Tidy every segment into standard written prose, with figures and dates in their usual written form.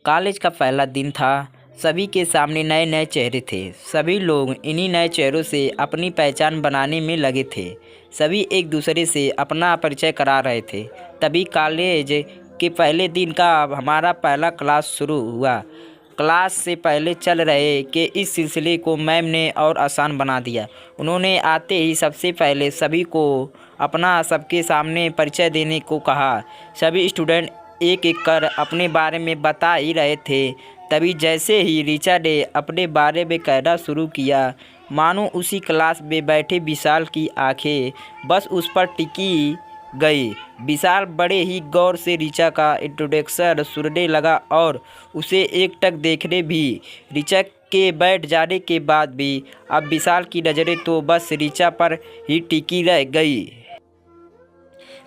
College का पहला दिन था। सभी के सामने नए नए चेहरे थे। सभी लोग इन्हीं नए चेहरों से अपनी पहचान बनाने में लगे थे। सभी एक दूसरे से अपना परिचय करा रहे थे। तभी कॉलेज के पहले दिन का हमारा पहला क्लास शुरू हुआ। क्लास से पहले चल रहे कि इस सिलसिले को मैम ने और आसान बना दिया। उन्होंने आते ही सबसे पहले सभी को अपना सबके सामने परिचय देने को कहा। सभी स्टूडेंट एक एक कर अपने बारे में बता ही रहे थे। तभी जैसे ही ऋचा ने अपने बारे में कहना शुरू किया, मानो उसी क्लास में बैठे विशाल की आंखें बस उस पर टिकी गई। विशाल बड़े ही गौर से ऋचा का इंट्रोडक्शन सुनने लगा और उसे एकटक देखने भी। ऋचा के बैठ जाने के बाद भी अब विशाल की नज़रें तो बस ऋचा पर ही टिकी रह गई।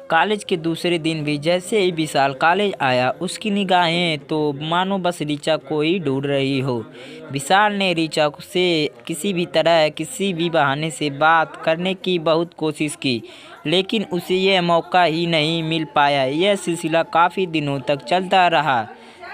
कॉलेज के दूसरे दिन भी जैसे ही विशाल कॉलेज आया, उसकी निगाहें तो मानो बस ऋचा को ही ढूंढ रही हो। विशाल ने ऋचा से किसी भी तरह किसी भी बहाने से बात करने की बहुत कोशिश की, लेकिन उसे यह मौका ही नहीं मिल पाया। यह सिलसिला काफ़ी दिनों तक चलता रहा।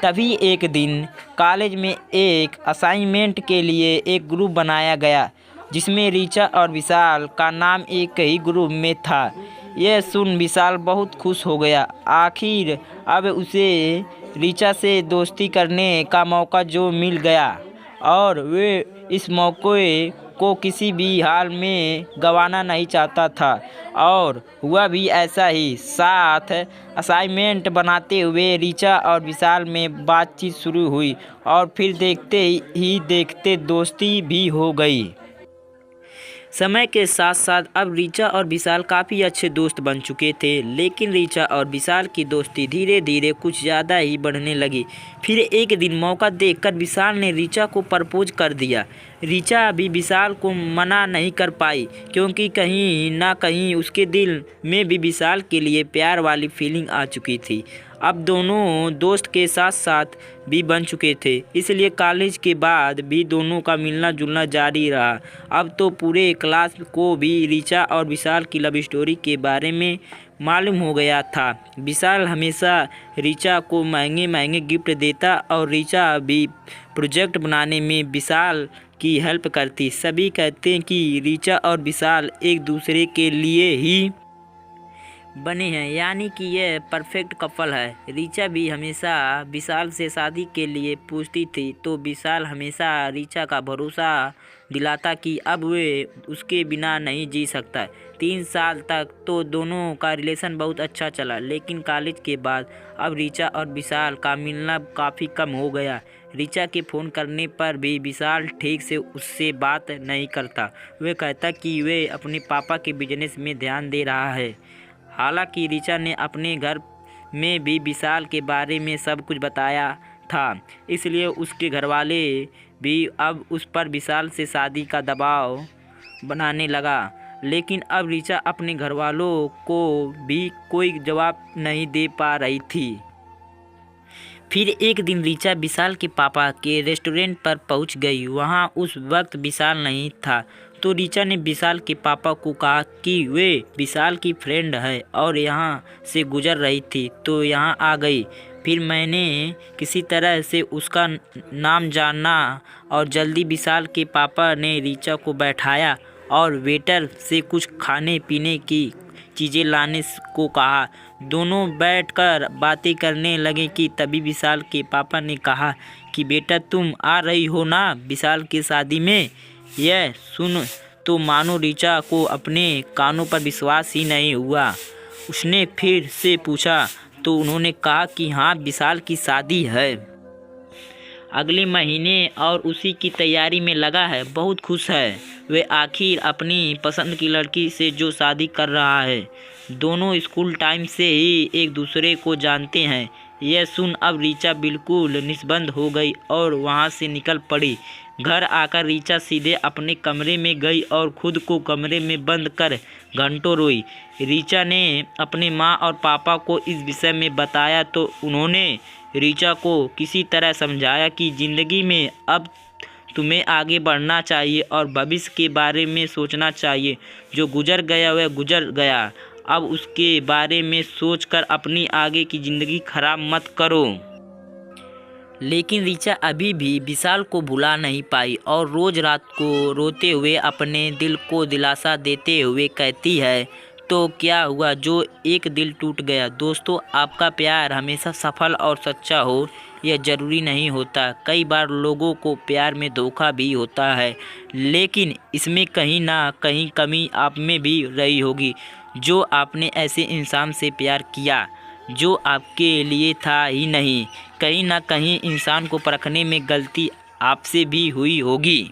तभी एक दिन कॉलेज में एक असाइनमेंट के लिए एक ग्रुप बनाया गया, जिसमें ऋचा और विशाल का नाम एक ही ग्रुप में था। यह सुन विशाल बहुत खुश हो गया। आखिर अब उसे ऋचा से दोस्ती करने का मौका जो मिल गया और वे इस मौके को किसी भी हाल में गंवाना नहीं चाहता था। और हुआ भी ऐसा ही। साथ असाइनमेंट बनाते हुए ऋचा और विशाल में बातचीत शुरू हुई और फिर देखते ही देखते दोस्ती भी हो गई। समय के साथ साथ अब ऋचा और विशाल काफ़ी अच्छे दोस्त बन चुके थे, लेकिन ऋचा और विशाल की दोस्ती धीरे धीरे कुछ ज़्यादा ही बढ़ने लगी। फिर एक दिन मौका देखकर विशाल ने ऋचा को प्रपोज कर दिया। ऋचा भी विशाल को मना नहीं कर पाई, क्योंकि कहीं ना कहीं उसके दिल में भी विशाल के लिए प्यार वाली फीलिंग आ चुकी थी। अब दोनों दोस्त के साथ साथ भी बन चुके थे, इसलिए कॉलेज के बाद भी दोनों का मिलना जुलना जारी रहा। अब तो पूरे क्लास को भी ऋचा और विशाल की लव स्टोरी के बारे में मालूम हो गया था। विशाल हमेशा ऋचा को महंगे महंगे गिफ्ट देता और ऋचा भी प्रोजेक्ट बनाने में विशाल की हेल्प करती। सभी कहते हैं कि ऋचा और विशाल एक दूसरे के लिए ही बने हैं, यानी कि यह परफेक्ट कपल है। ऋचा भी हमेशा विशाल से शादी के लिए पूछती थी, तो विशाल हमेशा ऋचा का भरोसा दिलाता कि अब वे उसके बिना नहीं जी सकता। 3 साल तक तो दोनों का रिलेशन बहुत अच्छा चला, लेकिन कॉलेज के बाद अब ऋचा और विशाल का मिलना काफ़ी कम हो गया। ऋचा के फ़ोन करने पर भी विशाल ठीक से उससे बात नहीं करता। वह कहता कि वे अपने पापा के बिजनेस में ध्यान दे रहा है। हालांकि ऋचा ने अपने घर में भी विशाल के बारे में सब कुछ बताया था, इसलिए उसके घरवाले भी अब उस पर विशाल से शादी का दबाव बनाने लगा। लेकिन अब ऋचा अपने घरवालों को भी कोई जवाब नहीं दे पा रही थी। फिर एक दिन ऋचा विशाल के पापा के रेस्टोरेंट पर पहुंच गई। वहां उस वक्त विशाल नहीं था, तो ऋचा ने विशाल के पापा को कहा कि वे विशाल की फ्रेंड है और यहाँ से गुजर रही थी, तो यहाँ आ गई। फिर मैंने किसी तरह से उसका नाम जाना और जल्दी विशाल के पापा ने ऋचा को बैठाया और वेटर से कुछ खाने पीने की चीज़ें लाने को कहा। दोनों बैठकर बातें करने लगे कि तभी विशाल के पापा ने कहा कि बेटा, तुम आ रही हो ना विशाल की शादी में। यह सुन तो मानो ऋचा को अपने कानों पर विश्वास ही नहीं हुआ। उसने फिर से पूछा तो उन्होंने कहा कि हाँ, विशाल की शादी है अगले महीने और उसी की तैयारी में लगा है। बहुत खुश है वे आखिर अपनी पसंद की लड़की से जो शादी कर रहा है। दोनों स्कूल टाइम से ही एक दूसरे को जानते हैं। यह सुन अब ऋचा बिल्कुल निस्बंद हो गई और वहाँ से निकल पड़ी। घर आकर ऋचा सीधे अपने कमरे में गई और खुद को कमरे में बंद कर घंटों रोई। ऋचा ने अपने माँ और पापा को इस विषय में बताया, तो उन्होंने ऋचा को किसी तरह समझाया कि ज़िंदगी में अब तुम्हें आगे बढ़ना चाहिए और भविष्य के बारे में सोचना चाहिए। जो गुजर गया वह गुजर गया, अब उसके बारे में सोचकर अपनी आगे की ज़िंदगी खराब मत करो। लेकिन ऋचा अभी भी विशाल को भुला नहीं पाई और रोज रात को रोते हुए अपने दिल को दिलासा देते हुए कहती है, तो क्या हुआ जो एक दिल टूट गया। दोस्तों, आपका प्यार हमेशा सफल और सच्चा हो यह ज़रूरी नहीं होता। कई बार लोगों को प्यार में धोखा भी होता है, लेकिन इसमें कहीं ना कहीं कमी आप में भी रही होगी। जो आपने ऐसे इंसान से प्यार किया जो आपके लिए था ही नहीं, कहीं ना कहीं इंसान को परखने में गलती आपसे भी हुई होगी।